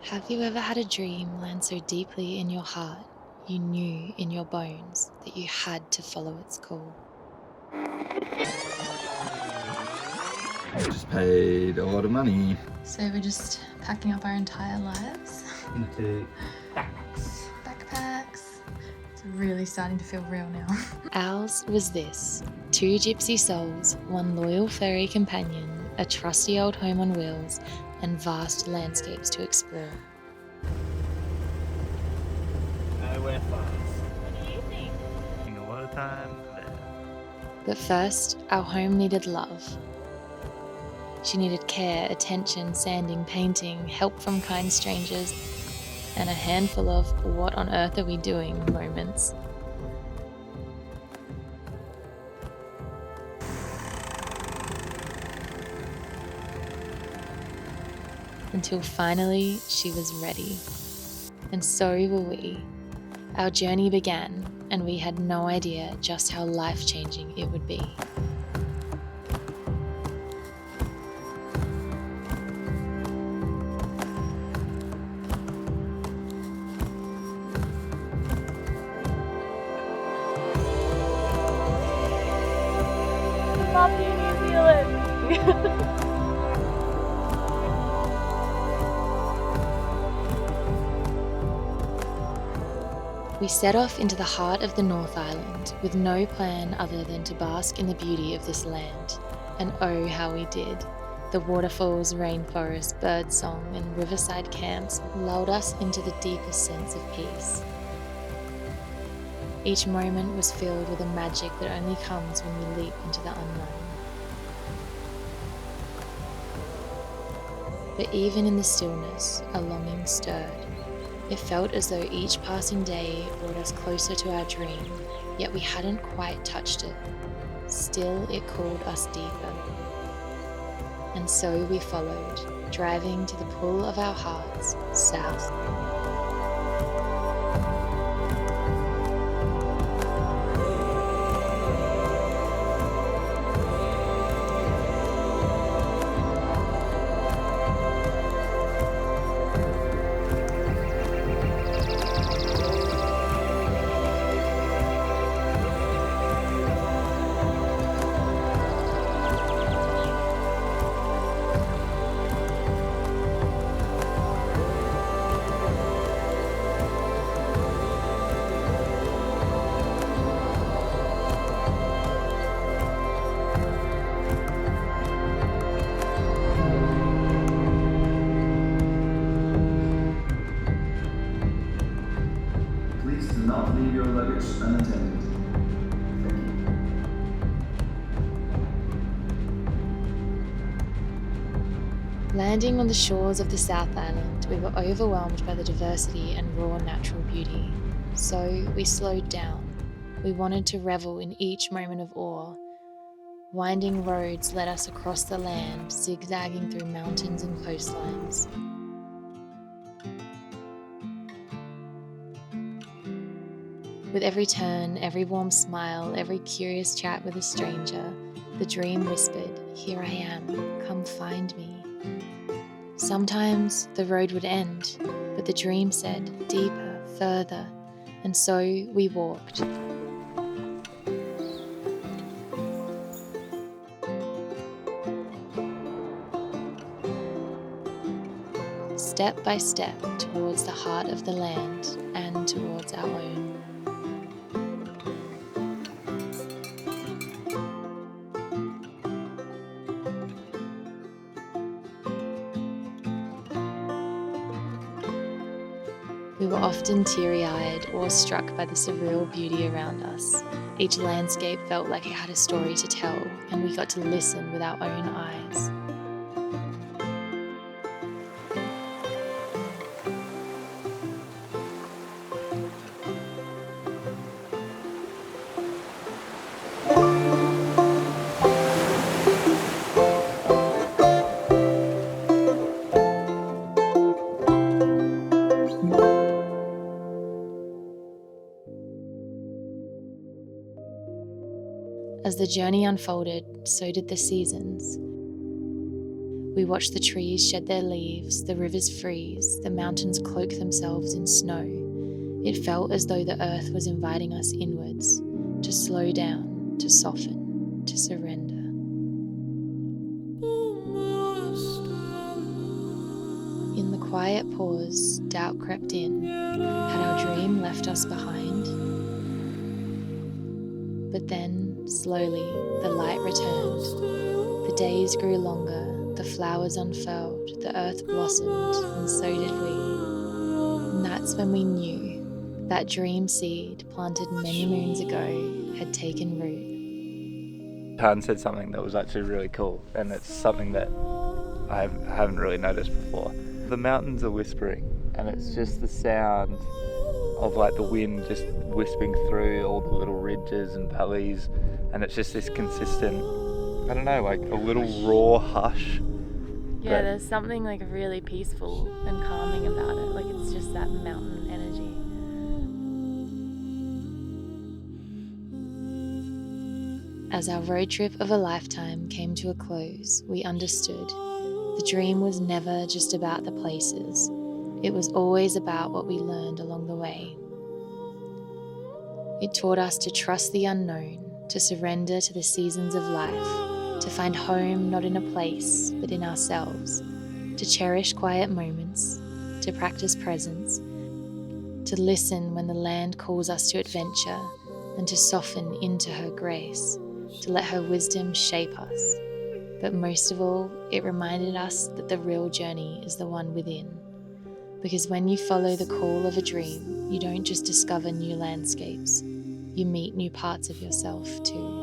Have you ever had a dream land so deeply in your heart you knew in your bones that you had to follow its call? Just paid a lot of money. So we're just packing up our entire lives. Into backpacks. Backpacks. It's really starting to feel real now. Ours was this: two gypsy souls, one loyal furry companion, a trusty old home on wheels, and vast landscapes to explore. We're fast. What do you think? Spending a lot of time there. But first, our home needed love. She needed care, attention, sanding, painting, help from kind strangers, and a handful of "what on earth are we doing" moments. Until finally she was ready. And so were we. Our journey began, and we had no idea just how life-changing it would be. Love you, New Zealand! We set off into the heart of the North Island with no plan other than to bask in the beauty of this land. And oh, how we did. The waterfalls, rainforest, birdsong, and riverside camps lulled us into the deepest sense of peace. Each moment was filled with a magic that only comes when we leap into the unknown. But even in the stillness, a longing stirred. It felt as though each passing day brought us closer to our dream, yet we hadn't quite touched it. Still, it called us deeper. And so we followed, driving to the pull of our hearts, south. Please do not leave your luggage unattended. Thank you. Landing on the shores of the South Island, we were overwhelmed by the diversity and raw natural beauty. So we slowed down. We wanted to revel in each moment of awe. Winding roads led us across the land, zigzagging through mountains and coastlines. With every turn, every warm smile, every curious chat with a stranger, the dream whispered, "Here I am, come find me." Sometimes the road would end, but the dream said, "Deeper, further," and so we walked. Step by step towards the heart of the land and towards our own. We were often teary-eyed, awestruck by the surreal beauty around us. Each landscape felt like it had a story to tell, and we got to listen with our own eyes. As the journey unfolded, so did the seasons. We watched the trees shed their leaves, the rivers freeze, the mountains cloak themselves in snow. It felt as though the earth was inviting us inwards, to slow down, to soften, to surrender. In the quiet pause, doubt crept in. Had our dream left us behind? But then, slowly, the light returned. The days grew longer, the flowers unfurled, the earth blossomed, and so did we. And that's when we knew that dream seed planted many moons ago had taken root. Tarn said something that was actually really cool, and it's something that I haven't really noticed before. The mountains are whispering, and it's just the sound of like the wind just whispering through all the little ridges and valleys, and it's just this consistent, I don't know, like a little raw hush. Yeah, there's something like really peaceful and calming about it. Like it's just that mountain energy. As our road trip of a lifetime came to a close, we understood the dream was never just about the places. It was always about what we learned along the way. It taught us to trust the unknown, to surrender to the seasons of life, to find home not in a place, but in ourselves, to cherish quiet moments, to practice presence, to listen when the land calls us to adventure, and to soften into her grace, to let her wisdom shape us. But most of all, it reminded us that the real journey is the one within. Because when you follow the call of a dream, you don't just discover new landscapes, you meet new parts of yourself too.